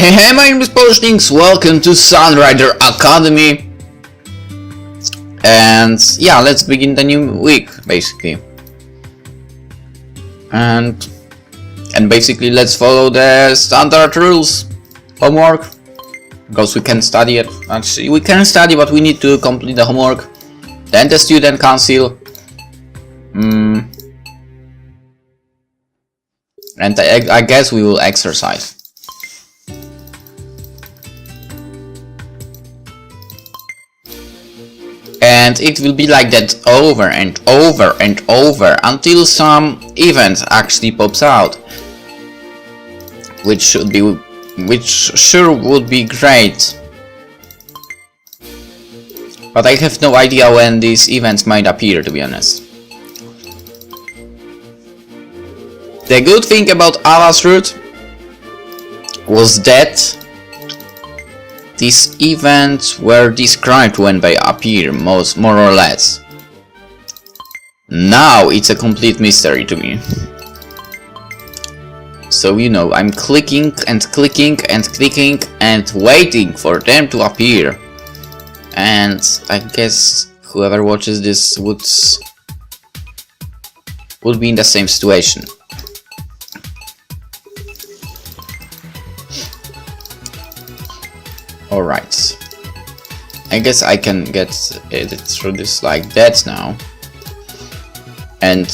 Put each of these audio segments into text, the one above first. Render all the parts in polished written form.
Hey, my name is PolishLynx, welcome to Sunrider Academy. And yeah, let's begin the new week, basically. And basically let's follow the standard rules. Homework, because we can study it. Actually, we can study, but we need to complete the homework. Then the student council. And I guess we will exercise. And it will be like that over and over and over until some event actually pops out, which sure would be great. But I have no idea when these events might appear, to be honest. The good thing about Ava's route was that these events were described when they appear, more or less. Now it's a complete mystery to me. So you know, I'm clicking and clicking and clicking and waiting for them to appear. And I guess whoever watches this would be in the same situation. Alright, I guess I can get it through this like that now, and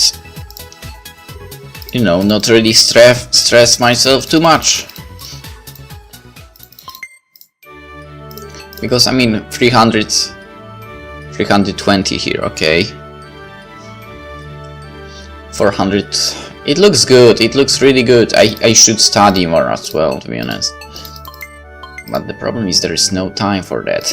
you know, not really stress myself too much, because I mean 320 here, okay, 400, it looks good, it looks really good. I should study more as well, to be honest. But the problem is there is no time for that.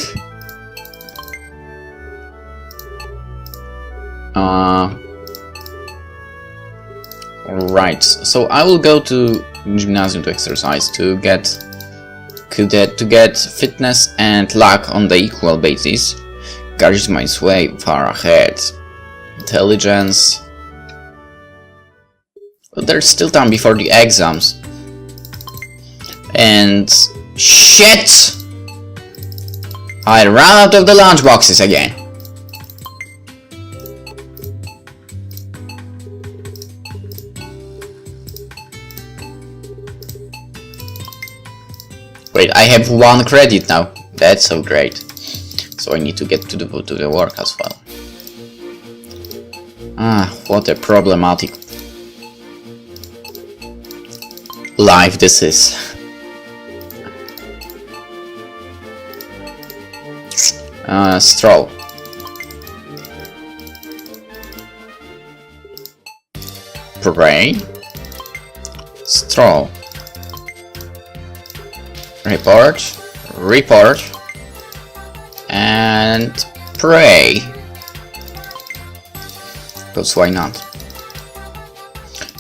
Right, so I will go to gymnasium to exercise to get fitness and luck on the equal basis. Charisma is way far ahead. Intelligence. Well, there's still time before the exams. And shit! I ran out of the lunch boxes again. Wait, I have 1 credit now. That's so great. So I need to get to the work as well. Ah, what a problematic life this is. Stroll. Pray. Stroll. Report. And pray. Because why not?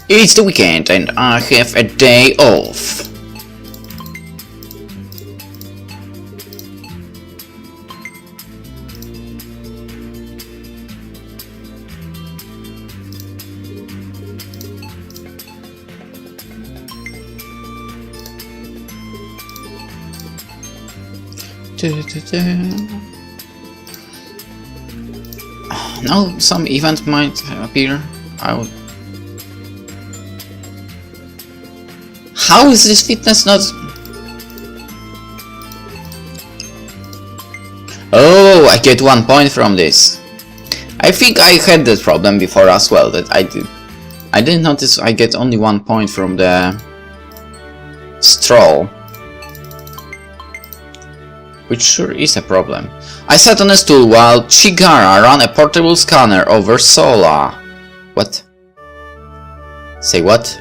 It's the weekend and I have a day off. Now some event might appear. How is this fitness not? Oh, I get 1 point from this. I think I had that problem before as well. That I didn't notice I get only 1 point from the stroll, which sure is a problem. I sat on a stool while Chigara ran a portable scanner over Sola. What? Say what?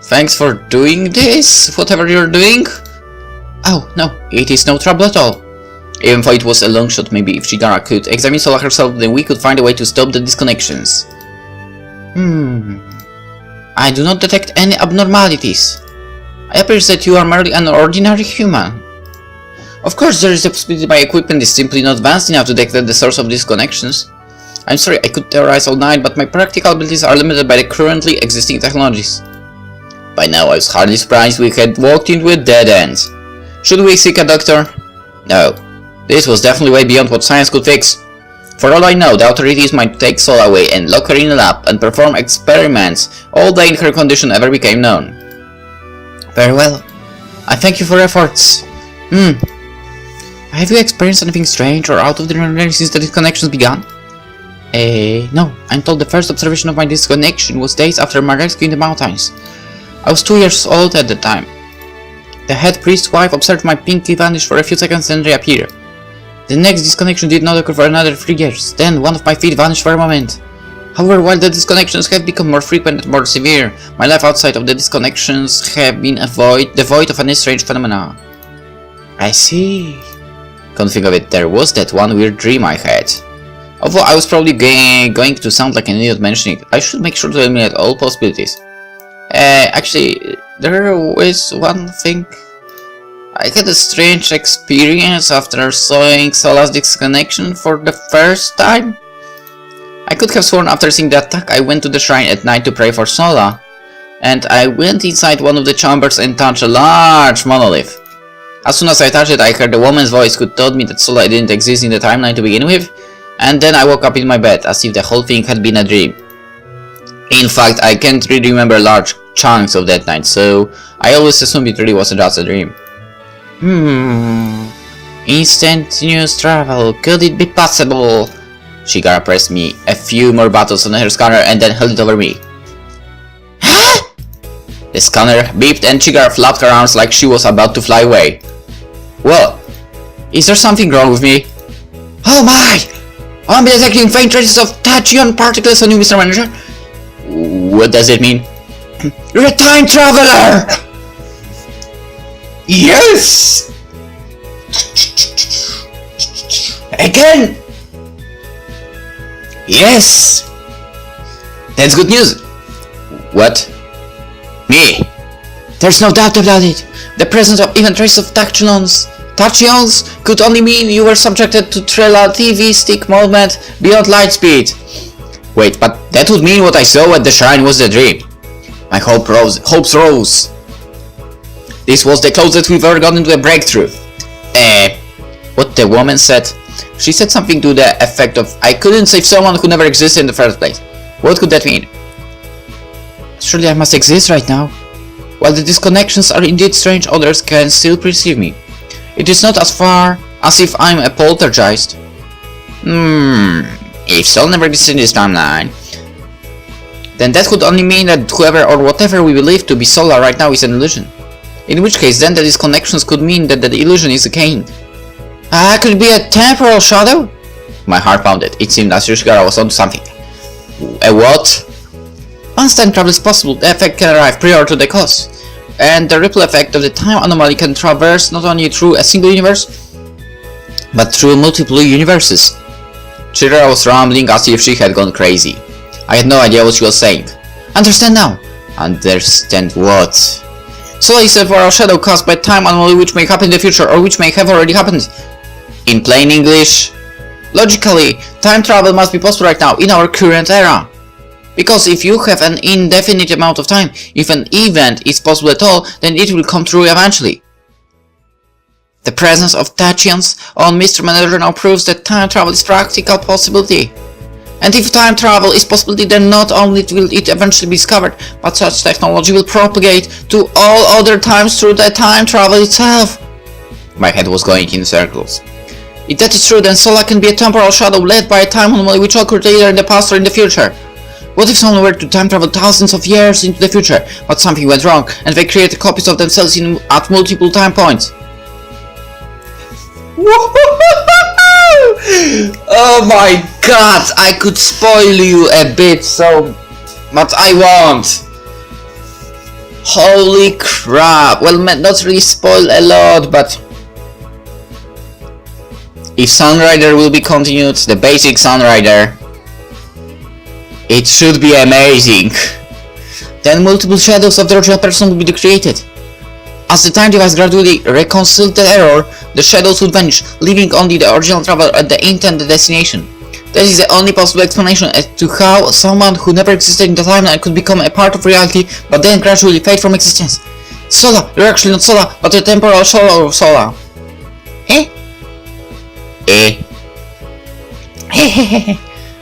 Thanks for doing this, whatever you're doing? Oh, no, it is no trouble at all. Even though it was a long shot, maybe if Chigara could examine Sola herself, then we could find a way to stop the disconnections. I do not detect any abnormalities. I appears that you are merely an ordinary human. Of course, there is a possibility my equipment is simply not advanced enough to detect the source of these connections. I'm sorry, I could theorize all night, but my practical abilities are limited by the currently existing technologies. By now I was hardly surprised we had walked into a dead end. Should we seek a doctor? No. This was definitely way beyond what science could fix. For all I know, the authorities might take Sola away and lock her in a lab and perform experiments all day in her condition ever became known. Very well. I thank you for your efforts. Have you experienced anything strange or out of the ordinary since the disconnections began? No. I'm told the first observation of my disconnection was days after my rescue in the mountains. I was 2 years old at the time. The head priest's wife observed my pinky vanish for a few seconds and reappear. The next disconnection did not occur for another 3 years. Then one of my feet vanished for a moment. However, while the disconnections have become more frequent and more severe, my life outside of the disconnections have been devoid of any strange phenomena. I see. Come think of it, there was that one weird dream I had. Although I was probably going to sound like an idiot mentioning it, I should make sure to eliminate all possibilities. Actually, there was one thing. I had a strange experience after seeing Sola's disconnection for the first time. I could have sworn after seeing the attack I went to the shrine at night to pray for Sola, and I went inside one of the chambers and touched a large monolith. As soon as I touched it, I heard a woman's voice who told me that Sola didn't exist in the timeline to begin with, and then I woke up in my bed as if the whole thing had been a dream. In fact, I can't really remember large chunks of that night, so I always assumed it really wasn't just a dream. Instantaneous travel, could it be possible? Shigara pressed me a few more buttons on her scanner and then held it over me. Huh? The scanner beeped and Shigara flapped her arms like she was about to fly away. Well, is there something wrong with me? Oh my! I'm detecting faint traces of tachyon particles on you, Mr. Manager. What does it mean? You're a time traveler! Yes! Again! Yes! That's good news. What? Me? There's no doubt about it. The presence of even traces of tachyons could only mean you were subjected to relativistic movement beyond light speed. Wait, but that would mean what I saw at the shrine was a dream. My hopes rose. This was the closest we've ever gotten to a breakthrough. What the woman said? She said something to the effect of, I couldn't save someone who never existed in the first place. What could that mean? Surely I must exist right now. While the disconnections are indeed strange, others can still perceive me. It is not as far as if I'm a poltergeist. If Sol never existed in this timeline, then that could only mean that whoever or whatever we believe to be Sola right now is an illusion. In which case then the disconnections could mean that the illusion is a cane. Could it be a temporal shadow? My heart pounded. It seemed as Shigara was onto something. A what? Once time travel is possible, the effect can arrive prior to the cause. And the ripple effect of the time anomaly can traverse not only through a single universe, but through multiple universes. Shigara was rambling as if she had gone crazy. I had no idea what she was saying. Understand now. Understand what? Sola is a temporal shadow caused by time anomaly which may happen in the future or which may have already happened. In plain English, logically, time travel must be possible right now in our current era. Because if you have an indefinite amount of time, if an event is possible at all, then it will come true eventually. The presence of tachyons on Mr. Manager now proves that time travel is a practical possibility. And if time travel is possibility, then not only will it eventually be discovered, but such technology will propagate to all other times through the time travel itself. My head was going in circles. If that is true, then Sola can be a temporal shadow led by a time anomaly which occurred either in the past or in the future. What if someone were to time travel thousands of years into the future, but something went wrong, and they created copies of themselves at multiple time points? Oh my god, I could spoil you a bit, but I won't. Holy crap. Well, not really spoil a lot, but if Sunrider will be continued, the basic Sunrider, it should be amazing. Then multiple shadows of the original person will be created. As the time device gradually reconciled the error, the shadows would vanish, leaving only the original traveler at the intended destination. That is the only possible explanation as to how someone who never existed in the timeline could become a part of reality, but then gradually fade from existence. Sola, you're actually not Sola, but a temporal Sola or Sola. Eh? Eh?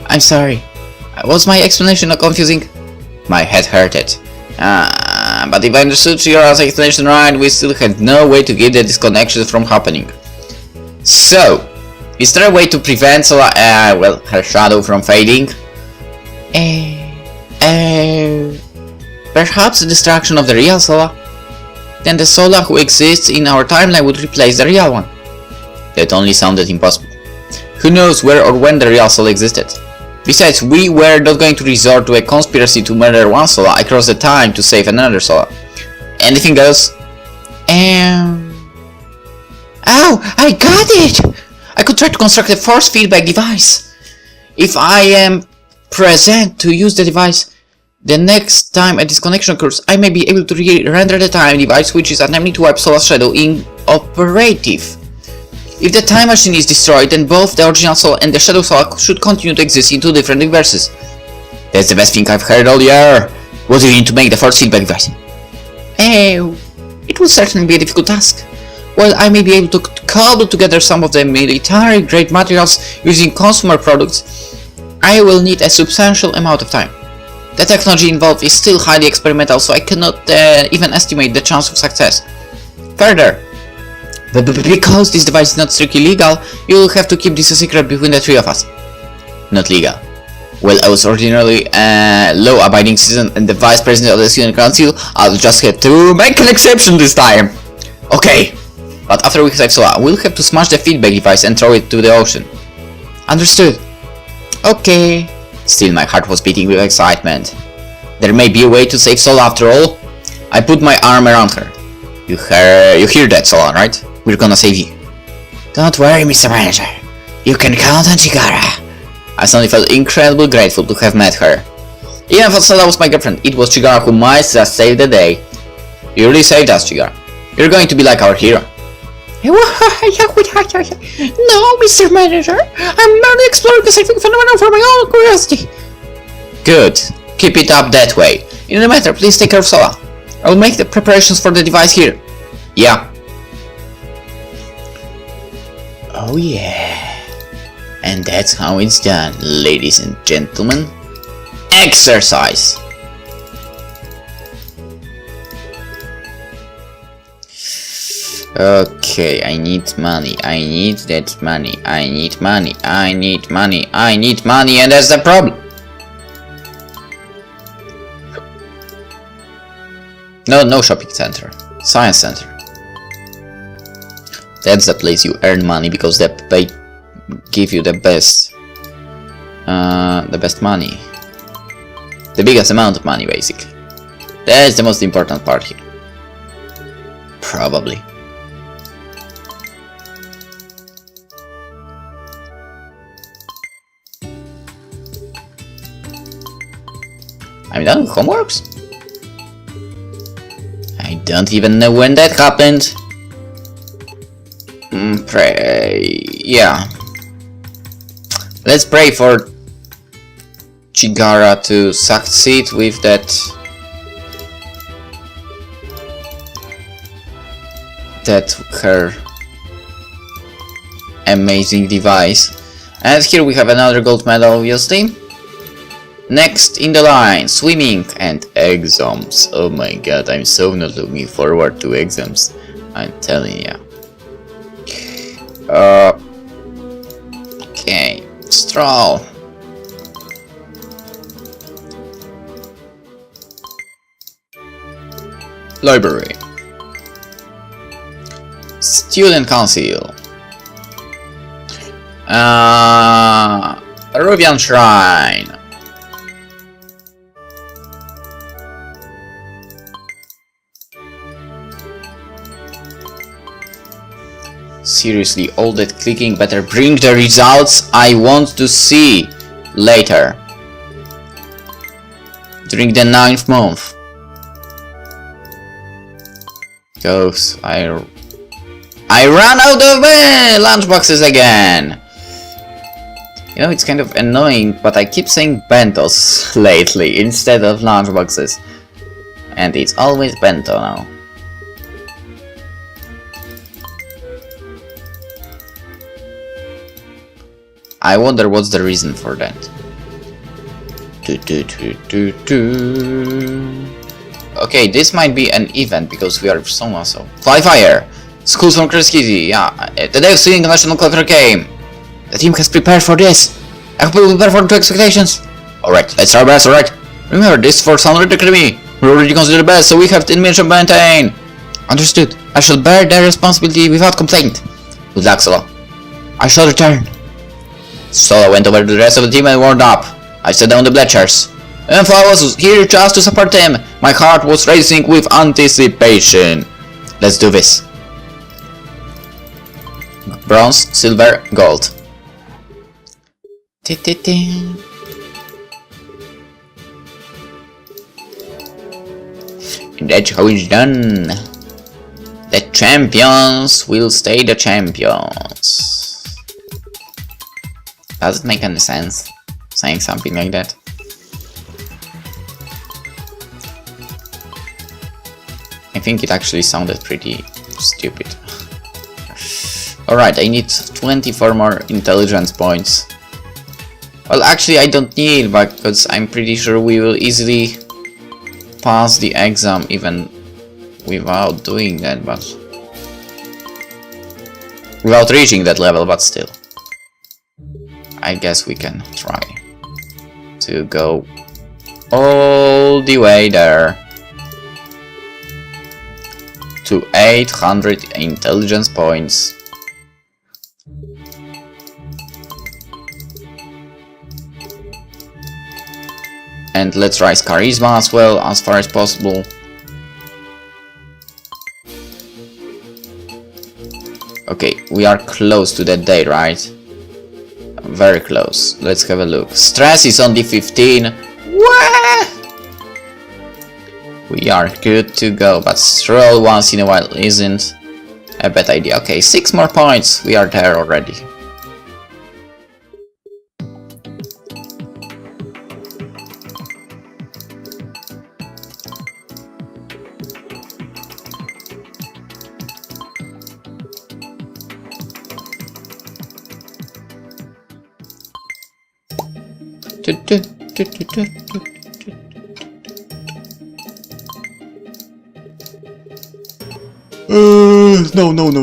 I'm sorry. Was my explanation not confusing? My head hurted. But if I understood your explanation right, we still had no way to keep the disconnection from happening. So, is there a way to prevent Sola, well, her shadow from fading? Perhaps the destruction of the real Sola? Then the Sola who exists in our timeline would replace the real one. That only sounded impossible. Who knows where or when the real Sola existed? Besides, we were not going to resort to a conspiracy to murder one Sola across the time to save another Sola. Anything else? Oh, I got it! I could try to construct a force feedback device. If I am present to use the device, the next time a disconnection occurs, I may be able to render the time device which is attempting to wipe Sola's shadow inoperative. If the time machine is destroyed, then both the original Sola and the Shadow Sola should continue to exist in two different universes. That's the best thing I've heard all year. What do you need to make the force feedback device? It will certainly be a difficult task. While I may be able to cobble together some of the military-grade materials using consumer products, I will need a substantial amount of time. The technology involved is still highly experimental, so I cannot even estimate the chance of success. Further, because this device is not strictly legal, you will have to keep this a secret between the three of us. Not legal. Well, I was ordinarily a law-abiding citizen and the vice president of the student council. I'll just have to make an exception this time. Okay, but after we save Sola, we'll have to smash the feedback device and throw it to the ocean. Understood. Okay. Still, my heart was beating with excitement. There may be a way to save Sola after all. I put my arm around her. You hear that, Sola, right? We're gonna save you. Don't worry, Mr. Manager. You can count on Chigara. I suddenly felt incredibly grateful to have met her. Even if Sola was my girlfriend, it was Chigara who might just save the day. You really saved us, Chigara. You're going to be like our hero. No, Mr. Manager. I'm merely exploring the scientific phenomenon for my own curiosity. Good. Keep it up that way. In the matter, please take care of Sola. I will make the preparations for the device here. Yeah. Oh yeah. And that's how it's done, ladies and gentlemen. Exercise! Okay, I need money. I need that money. I need money. I need money. I need money, and that's the problem. No shopping center. Science center. That's the place you earn money because they give you the best money. The biggest amount of money, basically. That's the most important part here. Probably. I'm done with homeworks? I don't even know when that happened. Pray... yeah. Let's pray for Chigara to succeed with that her amazing device. And here we have another gold medal, obviously. Next in the line, swimming and exams. Oh my god, I'm so not looking forward to exams. I'm telling ya. Okay, stroll. Library. Student Council. Peruvian Shrine. Seriously, all that clicking better bring the results I want to see later. During the 9th month. Goes, I ran out of lunchboxes again. You know, it's kind of annoying, but I keep saying bentos lately instead of lunchboxes. And it's always bento now. I wonder what's the reason for that. Okay, this might be an event because we are so. Fly fire! Schools from Kreskizzy, yeah. The day of seeing the national culture came. The team has prepared for this. I hope we will perform to expectations. Alright, let's try our best, alright? Remember, this is for Sunrider Academy. We already consider the best, so we have 10 minutes to maintain. Understood. I shall bear their responsibility without complaint. Good luck, Solo. I shall return. Solo went over to the rest of the team and warmed up. I sat down the bleachers. And I was here just to support him. My heart was racing with anticipation. Let's do this. Bronze, silver, gold. And that's how it's done. The champions will stay the champions. Does it make any sense saying something like that? I think it actually sounded pretty stupid. Alright, I need 24 more intelligence points. Well, actually I don't need, because I'm pretty sure we will easily pass the exam even without doing that, but without reaching that level, but still. I guess we can try to go all the way there to 800 intelligence points. And let's rise charisma as well, as far as possible. Okay, we are close to that day, right? Very close. Let's have a look. Stress is only 15. What? We are good to go, but stroll once in a while isn't a bad idea. Okay, 6 more points. We are there already.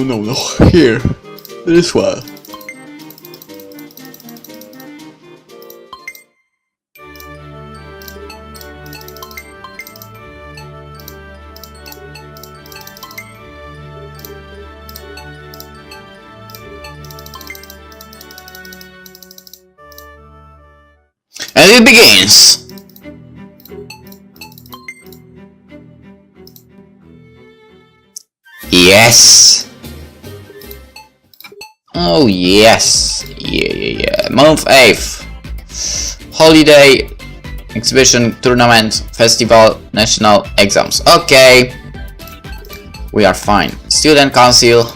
No. Here. This one. And it begins! Yes! Oh yes! Yeah. Month 8th. Holiday, exhibition, tournament, festival, national exams. Okay! We are fine. Student council.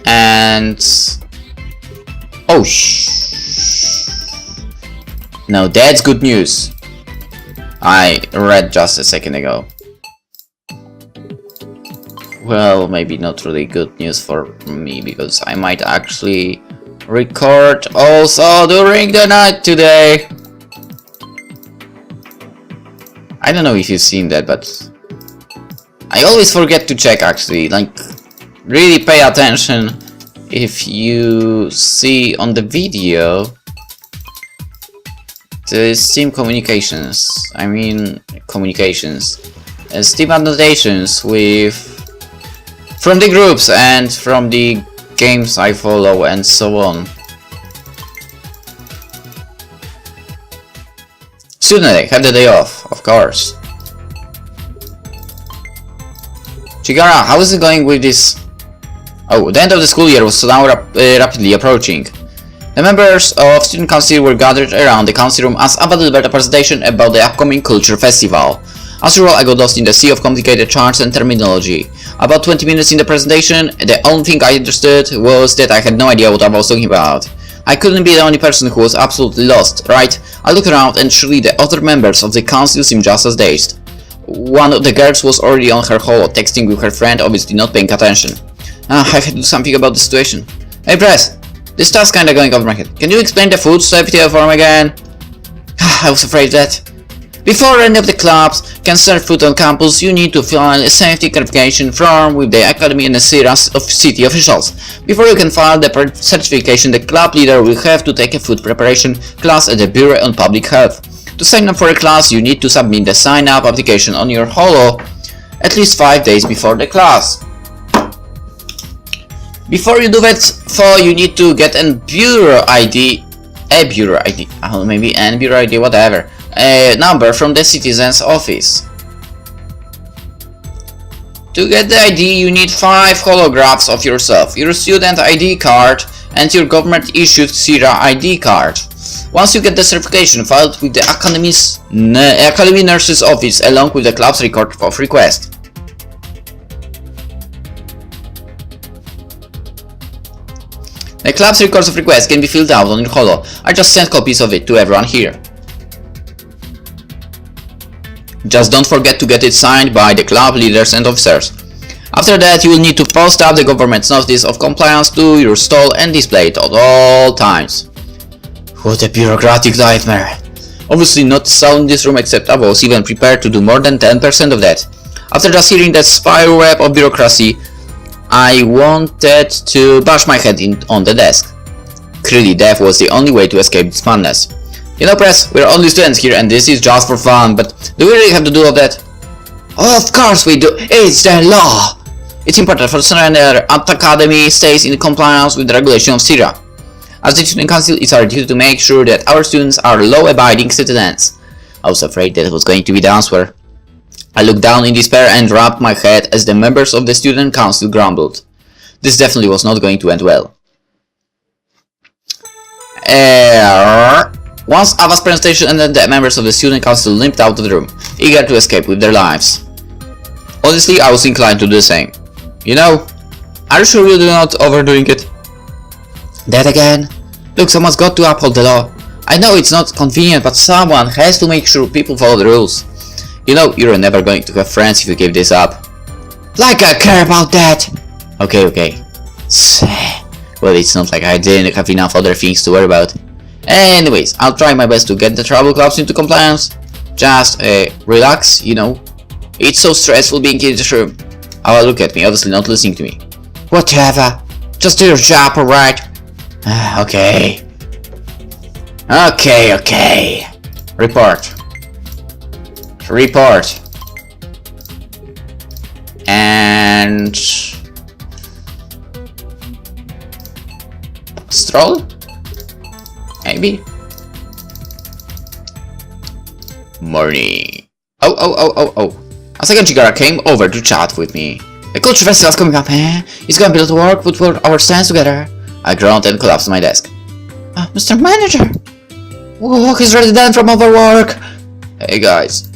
And... oh no, that's good news. I read just a second ago. Well, maybe not really good news for me, because I might actually record also during the night today. I don't know if you've seen that, but I always forget to check actually. Like, really pay attention if you see on the video the Steam communications. I mean, Steam annotations from the groups and from the games I follow and so on. Student day, have the day off, of course. Chigara, how is it going with this? Oh, the end of the school year was now rapidly approaching. The members of Student Council were gathered around the council room as Ava delivered a presentation about the upcoming culture festival. As usual, I got lost in the sea of complicated charts and terminology. About 20 minutes in the presentation, the only thing I understood was that I had no idea what I was talking about. I couldn't be the only person who was absolutely lost, right? I looked around and surely the other members of the council seemed just as dazed. One of the girls was already on her holo, texting with her friend, obviously not paying attention. I had to do something about the situation. Hey Press, this stuff's kinda going over my head. Can you explain the food safety form again? I was afraid that before any of the clubs can serve food on campus, you need to file a safety verification form with the Academy and the city officials. Before you can file the certification, the club leader will have to take a food preparation class at the Bureau on Public Health. To sign up for a class, you need to submit the sign-up application on your holo at least 5 days before the class. Before you do that, you need to get a bureau ID, maybe an bureau ID, whatever. A number from the citizen's office. To get the ID, you need 5 holographs of yourself, your student ID card, and your government-issued SIRA ID card. Once you get the certification, filed with the Academy Nurse's office along with the club's record of request. The club's records of request can be filled out on your holo. I just sent copies of it to everyone here. Just don't forget to get it signed by the club leaders and officers. After that, you will need to post up the government's notice of compliance to your stall and display it at all times. What a bureaucratic nightmare. Obviously not sound in this room, except I was even prepared to do more than 10% of that. After just hearing that spiderweb of bureaucracy, I wanted to bash my head on the desk. Clearly death was the only way to escape this madness. You know, Press, we're only students here and this is just for fun, but do we really have to do all that? Oh, of course we do, it's the law! It's important for Sunrider Academy stays in compliance with the regulation of SIRA. As the student council, it's our duty to make sure that our students are law-abiding citizens. I was afraid that it was going to be the answer. I looked down in despair and rubbed my head as the members of the student council grumbled. This definitely was not going to end well. Once Ava's presentation ended, the members of the student council limped out of the room, eager to escape with their lives. Honestly, I was inclined to do the same. You know, are you sure you're not overdoing it? That again? Look, someone's got to uphold the law. I know it's not convenient, but someone has to make sure people follow the rules. You know, you're never going to have friends if you give this up. Like I care about that! Okay. Well, it's not like I didn't have enough other things to worry about. Anyways, I'll try my best to get the travel clubs into compliance. Just, relax, you know. It's so stressful being in this room. Oh, look at me, obviously not listening to me. Whatever. Just do your job, alright? Okay. Report. And... stroll? Maybe? Morning. Oh. A second Chigara came over to chat with me. The culture festival's coming up, eh? It's gonna be a lot of work, put our stands together. I groaned and collapsed on my desk. Mr. Manager! Work is ready done from overwork! Hey guys.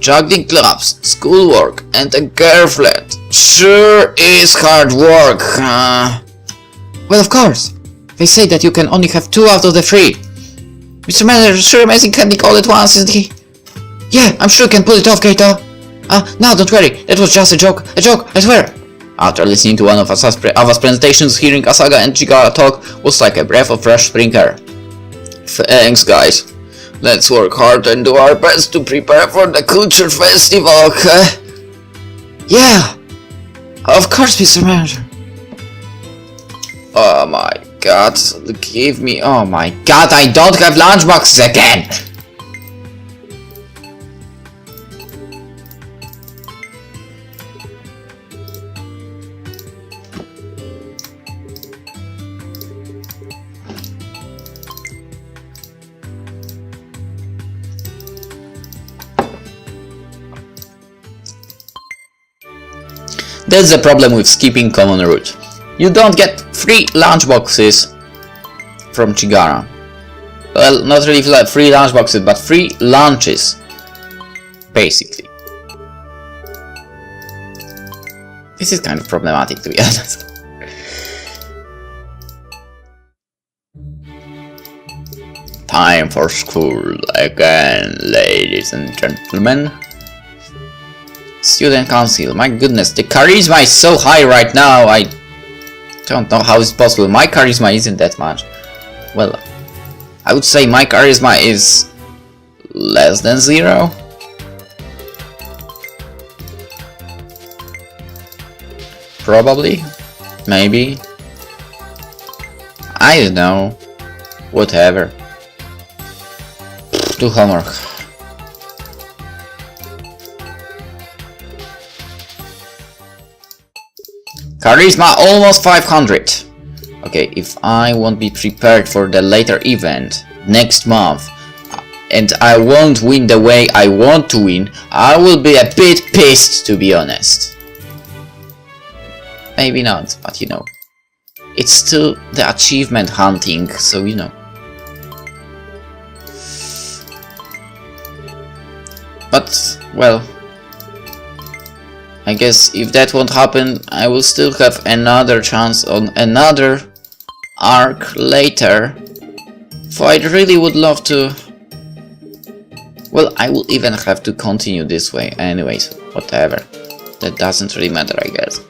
Juggling clubs, schoolwork, and a girlfriend. Sure is hard work, huh? Well, of course. They say that you can only have 2 out of the 3. Mr. Manager, sure amazing technique all at once, isn't he? Yeah, I'm sure you can pull it off, Kayto. No, don't worry, that was just a joke, I swear. After listening to one of Ava's presentations, hearing Asaga and Chigara talk was like a breath of fresh spring air. Thanks, guys. Let's work hard and do our best to prepare for the culture festival, okay? Yeah, of course, Mr. Manager. Oh my god, give me... Oh my god, I don't have lunchboxes again! That's the problem with skipping common route. You don't get free lunchboxes from Chigara. Well, not really free lunchboxes, but free lunches. Basically. This is kind of problematic, to be honest. Time for school again, ladies and gentlemen. Student council, my goodness, the charisma is so high right now, I don't know how it's possible. My charisma isn't that much. Well, I would say my charisma is less than 0. Probably, maybe, I don't know, whatever. Do homework. Charisma almost 500. Okay, if I won't be prepared for the later event next month and I won't win the way I want to win, I will be a bit pissed, to be honest. Maybe not, but you know, it's still the achievement hunting, so you know. But, well, I guess if that won't happen, I will still have another chance on another arc later. For I really would love to... Well, I will even have to continue this way anyways, whatever. That doesn't really matter, I guess.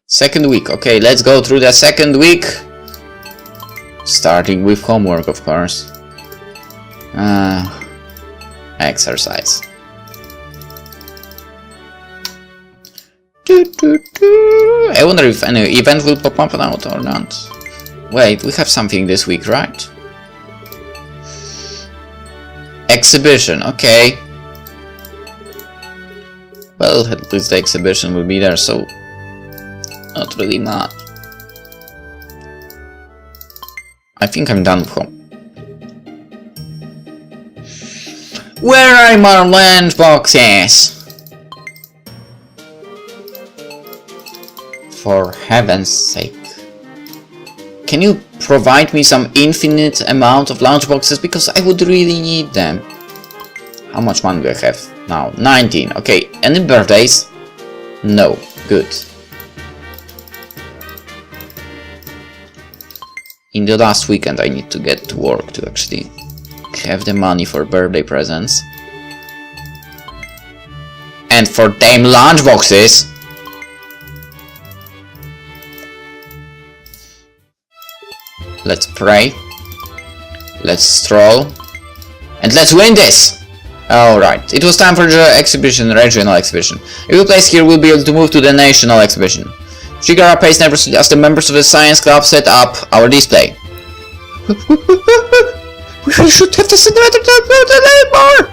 Second week, okay, let's go through the second week. Starting with homework, of course. Exercise. I wonder if any event will pop up now or not. Wait, we have something this week, right? Exhibition, okay. Well, at least the exhibition will be there, so not really much. I think I'm done with home. Where are my lunch boxes? For heaven's sake. Can you provide me some infinite amount of lunch boxes? Because I would really need them. How much money do I have now? 19. Okay, any birthdays? No. Good. In the last weekend I need to get to work to actually have the money for birthday presents. And for damn lunch boxes! Let's pray. Let's stroll. And let's win this! Alright, it was time for the exhibition, regional exhibition. If we place here, we'll be able to move to the national exhibition. Shigara pays nervously as the members of the science club set up our display. We should have the Sunrider anymore!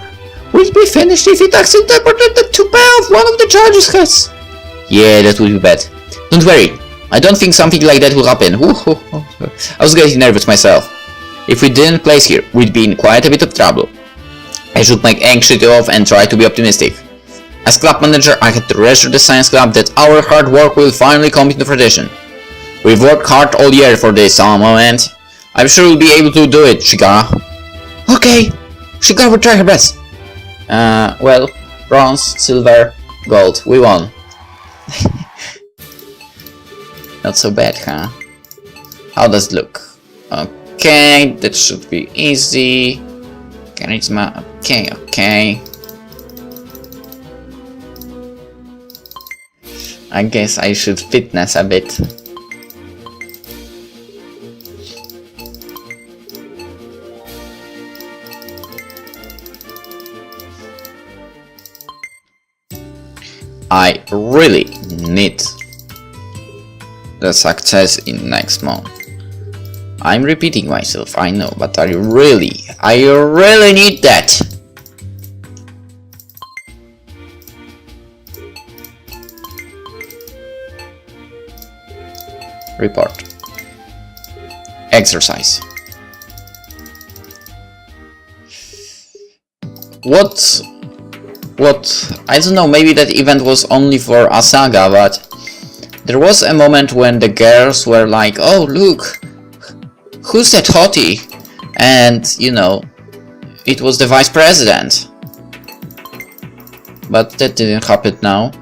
We'll be finished if it accidentally teleported the 2 pounds one of the judges has. Yeah, that would be bad. Don't worry. I don't think something like that will happen. I was getting nervous myself. If we didn't place here, we'd be in quite a bit of trouble. I should make anxiety off and try to be optimistic. As club manager, I had to reassure the science club that our hard work will finally come into fruition. We've worked hard all year for this moment. I'm sure we'll be able to do it, Shigara. Okay, Shigara will try her best. Well, bronze, silver, gold. We won. Not so bad, huh? How does it look? Okay, that should be easy. Charisma, okay. I guess I should fitness a bit. I really need the success in next month. I'm repeating myself, I know, but I really need that. Report. Exercise. What? I don't know, maybe that event was only for Asaga, but there was a moment when the girls were like, oh look, who's that hottie? And, you know, it was the vice president. But that didn't happen now.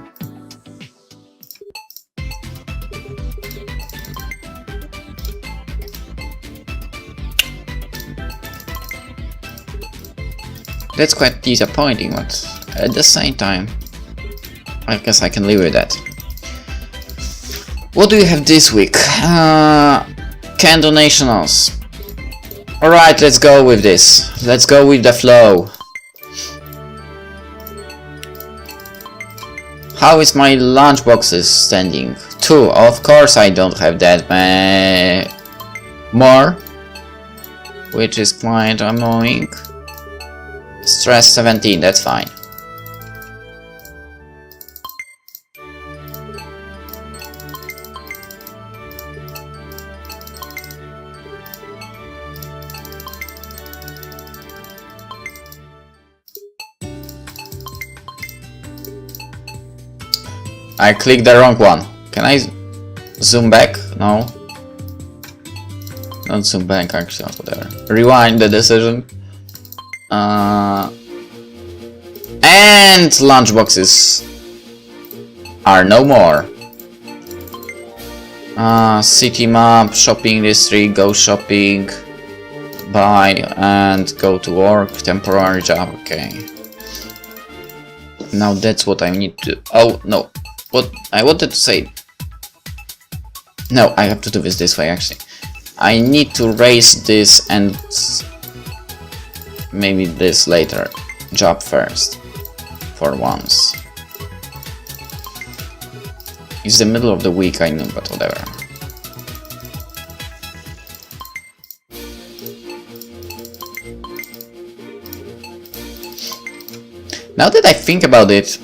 That's quite disappointing, but at the same time, I guess I can live with that. What do you have this week? Kendo Nationals. Alright, let's go with this. Let's go with the flow. How is my lunchboxes standing? 2. Of course I don't have that more, which is quite annoying. Stress 17, that's fine. I clicked the wrong one. Can I zoom back? No. Don't zoom back, actually, whatever. Rewind the decision. And lunchboxes are no more. City map, shopping district, go shopping, buy and go to work, temporary job, okay. Now that's what I need to... Oh, no. What I wanted to say... No, I have to do this way, actually. I need to raise this and... maybe this later. Job first. For once. It's the middle of the week, I know, but whatever. Now that I think about it,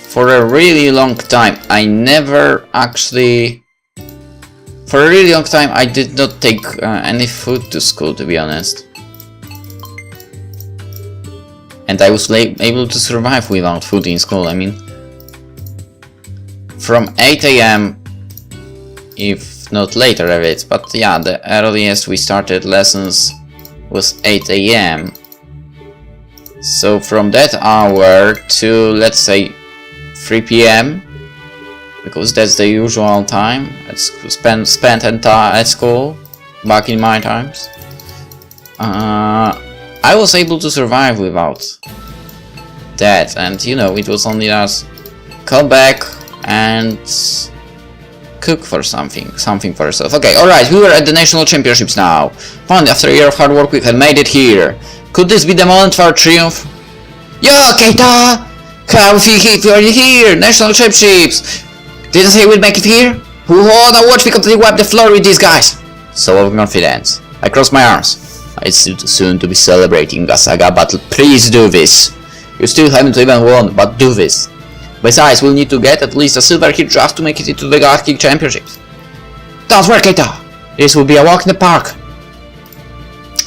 for a really long time, I never actually... For a really long time, I did not take any food to school, to be honest. And I was able to survive without food in school. I mean, from 8 AM, if not later of it, but yeah, the earliest we started lessons was 8 AM. So from that hour to, let's say, 3 PM, because that's the usual time at school, spent at school, back in my times. I was able to survive without that, and you know, it was only us come back and cook for something for yourself. Okay, alright, we were at the national championships now. Finally, after a year of hard work, we had made it here. Could this be the moment for our triumph? Yo, Kayto! How if you're here? National championships! Didn't say we'd make it here? Oh, now watch me completely wipe the floor with these guys! So overconfident. I cross my arms. It's soon to be celebrating a saga battle. Please do this. You still haven't even won, but do this. Besides, we'll need to get at least a silver here just to make it into the Galactic Championships. Don't worry, Kayto. This will be a walk in the park.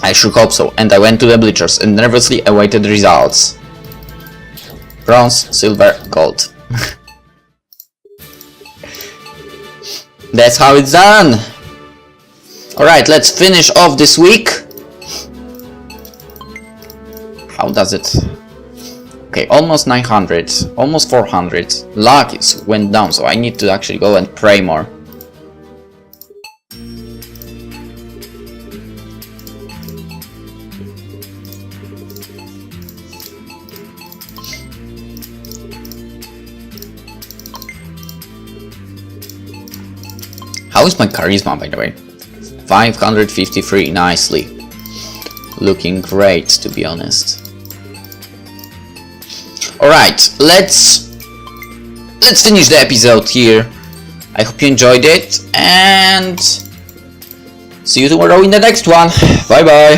I sure hope so, and I went to the bleachers and nervously awaited the results. Bronze, silver, gold. That's how it's done. Alright, let's finish off this week. How does it? Okay, almost 900, almost 400. Luck went down, so I need to actually go and pray more. How is my charisma, by the way? 553, nicely. Looking great, to be honest. Alright, let's finish the episode here. I hope you enjoyed it, and see you tomorrow in the next one. Bye bye.